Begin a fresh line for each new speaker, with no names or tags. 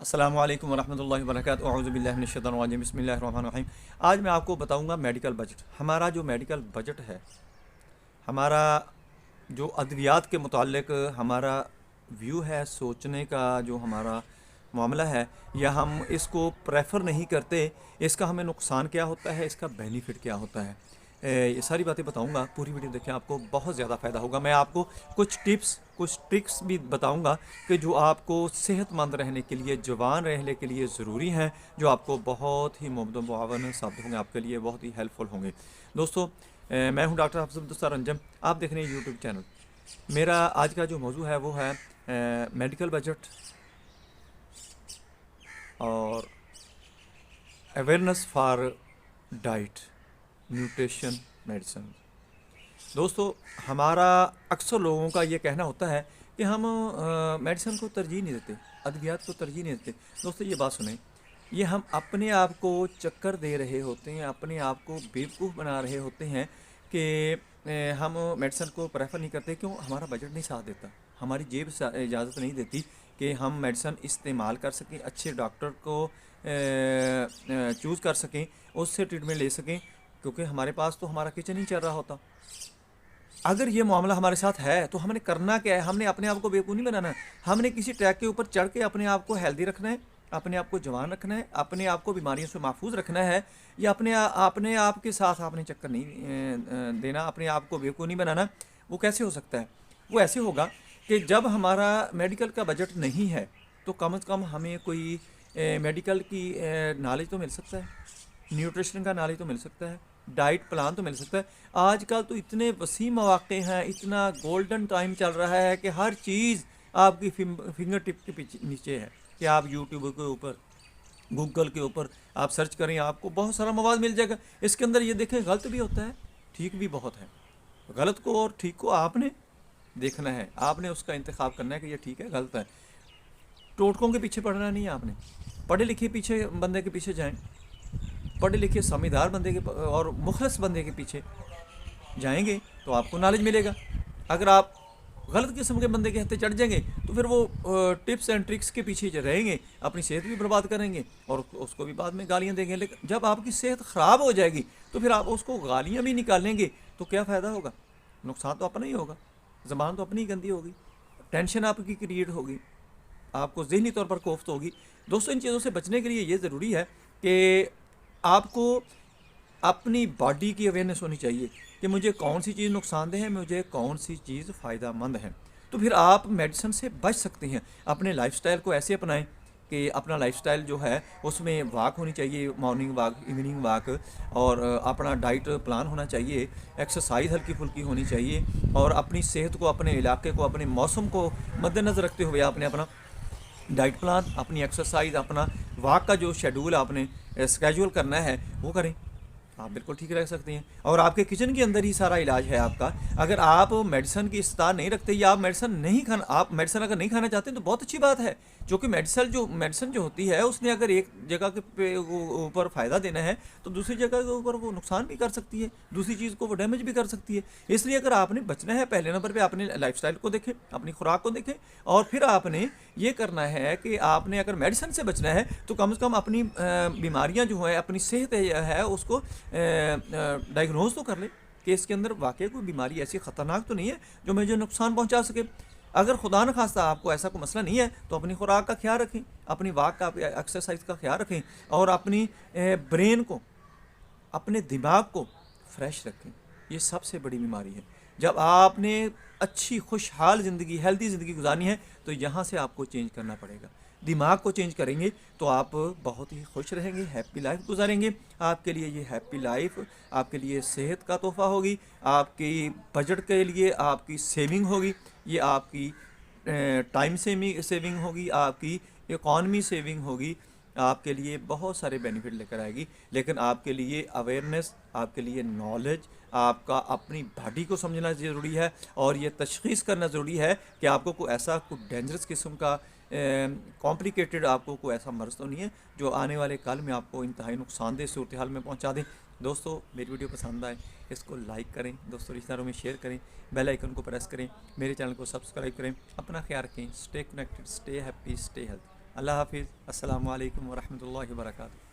अस्सलामु अलैकुम वरहमतुल्लाहि वबरकातुहू अऊज़ु बिल्लाहि मिनश शैतानिर रजीम बिस्मिल्लाहिर रहमानिर रहीम। आज मैं आपको बताऊंगा मेडिकल बजट। हमारा जो मेडिकल बजट है, हमारा जो अद्वियात के मुताल्लिक हमारा व्यू है, सोचने का जो हमारा मामला है, या हम इसको प्रेफर नहीं करते, इसका हमें नुकसान क्या होता है, इसका बेनिफिट क्या होता है, ये सारी बातें बताऊंगा। पूरी वीडियो देखें, आपको बहुत ज़्यादा फ़ायदा होगा। मैं आपको कुछ टिप्स कुछ ट्रिक्स भी बताऊंगा कि जो आपको सेहतमंद रहने के लिए, जवान रहने के लिए ज़रूरी हैं, जो आपको बहुत ही मुआवन साबित होंगे, आपके लिए बहुत ही हेल्पफुल होंगे। दोस्तों, मैं हूं डॉक्टर अफजल रंजन, आप देख रहे हैं यूट्यूब चैनल। मेरा आज का जो मौजू है वो है मेडिकल बजट और awareness for diet, nutrition, medicine. दोस्तों, हमारा अक्सर लोगों का ये कहना होता है कि हम मेडिसिन को तरजीह नहीं देते, अद्वियात को तरजीह नहीं देते। दोस्तों, ये बात सुनें, ये हम अपने आप को चक्कर दे रहे होते हैं, अपने आप को बेवकूफ़ बना रहे होते हैं कि हम मेडिसिन को प्रेफर नहीं करते। क्यों? हमारा बजट नहीं साथ देता, हमारी जेब इजाज़त नहीं देती कि हम मेडिसिन इस्तेमाल कर सकें, अच्छे डॉक्टर को चूज़ कर सकें, उससे ट्रीटमेंट ले सकें, क्योंकि हमारे पास तो हमारा किचन ही चल रहा होता। अगर ये मामला हमारे साथ है तो हमने करना क्या है? हमने अपने आप को बेवकूफ़ नहीं बनाना है। हमने किसी ट्रैक के ऊपर चढ़ के अपने आप को हेल्दी रखना है, अपने आप को जवान रखना है, अपने आप को बीमारियों से महफूज रखना है, या अपने आप के साथ आपने चक्कर नहीं देना, अपने आप को बेवकूफ़ नहीं बनाना। वो कैसे हो सकता है? वो ऐसे होगा कि जब हमारा मेडिकल का बजट नहीं है तो कम से कम हमें कोई मेडिकल की नॉलेज तो मिल सकता है, न्यूट्रिशन का नॉलेज तो मिल सकता है, डाइट प्लान तो मिल सकता है। आजकल तो इतने वसी मौक़े हैं, इतना गोल्डन टाइम चल रहा है कि हर चीज़ आपकी फिंगर टिप के पीछे नीचे है कि आप यूट्यूब के ऊपर, गूगल के ऊपर आप सर्च करें, आपको बहुत सारा मवाद मिल जाएगा। इसके अंदर ये देखें, गलत भी होता है, ठीक भी बहुत है। गलत को और ठीक को आपने देखना है, आपने उसका इंतखाब करना है कि ये ठीक है, गलत है। टोटकों के पीछे पढ़ना नहीं है आपने, पढ़े लिखे पीछे बंदे के पीछे जाएं, पढ़े लिखे समझदार बंदे के और मुखलस बंदे के पीछे जाएंगे तो आपको नॉलेज मिलेगा। अगर आप गलत किस्म के बंदे के हत्थे चढ़ जाएंगे तो फिर वो टिप्स एंड ट्रिक्स के पीछे रहेंगे, अपनी सेहत भी बर्बाद करेंगे और उसको भी बाद में गालियां देंगे। लेकिन जब आपकी सेहत ख़राब हो जाएगी तो फिर आप उसको गालियां भी निकालेंगे तो क्या फ़ायदा होगा? नुकसान तो अपना ही होगा, ज़बान तो अपनी ही गंदी होगी, टेंशन आपकी क्रिएट होगी, आपको ज़हनी तौर पर कोफ्त होगी। दोस्तों, इन चीज़ों से बचने के लिए ये ज़रूरी है कि आपको अपनी बॉडी की अवेयरनेस होनी चाहिए कि मुझे कौन सी चीज़ नुकसानदेह है, मुझे कौन सी चीज़ फ़ायदा मंद है। तो फिर आप मेडिसिन से बच सकते हैं। अपने लाइफस्टाइल को ऐसे अपनाएं कि अपना लाइफस्टाइल जो है उसमें वॉक होनी चाहिए, मॉर्निंग वॉक, इवनिंग वॉक, और अपना डाइट प्लान होना चाहिए, एक्सरसाइज हल्की फुल्की होनी चाहिए, और अपनी सेहत को, अपने इलाके को, अपने मौसम को मद्देनज़र रखते हुए आपने अपना डाइट प्लान, अपनी एक्सरसाइज, अपना वॉक का जो शेड्यूल आपने स्केड्यूल करना है वो करें। आप बिल्कुल ठीक रह सकते हैं। और आपके किचन के अंदर ही सारा इलाज है आपका। अगर आप मेडिसिन की इस्तार नहीं रखते, या आप मेडिसिन अगर नहीं खाना चाहते तो बहुत अच्छी बात है, क्योंकि मेडिसिन जो होती है उसने अगर एक जगह के ऊपर फ़ायदा देना है तो दूसरी जगह के ऊपर वो नुकसान भी कर सकती है, दूसरी चीज़ को वो डैमेज भी कर सकती है। इसलिए अगर आपने बचना है, पहले नंबर पर आपने लाइफस्टाइल को देखें, अपनी खुराक को देखें, और फिर आपने ये करना है कि आपने अगर मेडिसिन से बचना है तो कम से कम अपनी बीमारियां जो है, अपनी सेहत है, उसको डायग्नोज तो कर ले कि इसके अंदर वाकई कोई बीमारी ऐसी ख़तरनाक तो नहीं है जो मुझे नुकसान पहुंचा सके। अगर खुदा न खास्ता आपको ऐसा कोई मसला नहीं है तो अपनी खुराक का ख्याल रखें, अपनी वॉक का, एक्सरसाइज का ख्याल रखें, और अपनी ब्रेन को, अपने दिमाग को फ्रेश रखें। ये सबसे बड़ी बीमारी है। जब आपने अच्छी खुशहाल ज़िंदगी, हेल्दी ज़िंदगी गुजारनी है तो यहाँ से आपको चेंज करना पड़ेगा। दिमाग को चेंज करेंगे तो आप बहुत ही खुश रहेंगे, हैप्पी लाइफ गुजारेंगे। आपके लिए ये हैप्पी लाइफ आपके लिए सेहत का तोहफ़ा होगी, आपकी बजट के लिए आपकी सेविंग होगी, ये आपकी टाइम सेविंग होगी, आपकी इकॉनमी सेविंग होगी, आपके लिए बहुत सारे बेनिफिट लेकर आएगी। लेकिन आपके लिए अवेयरनेस, आपके लिए नॉलेज, आपका अपनी बॉडी को समझना ज़रूरी है, और ये तशख़ीस करना ज़रूरी है कि आपको कोई ऐसा कोई डेंजरस किस्म का कॉम्प्लिकेटेड आपको कोई ऐसा मर्ज़ तो नहीं है जो आने वाले कल में आपको इंतहाई नुकसानदेह सूरत हाल में पहुंचा दे। दोस्तों, मेरी वीडियो पसंद आए इसको लाइक करें, दोस्तों रिश्तेदारों में शेयर करें, बेल आइकन को प्रेस करें, मेरे चैनल को सब्सक्राइब करें। अपना ख्याल रखें, stay connected, stay happy, stay health. اللہ حافظ، السلام علیکم ورحمۃ اللہ وبرکاتہ۔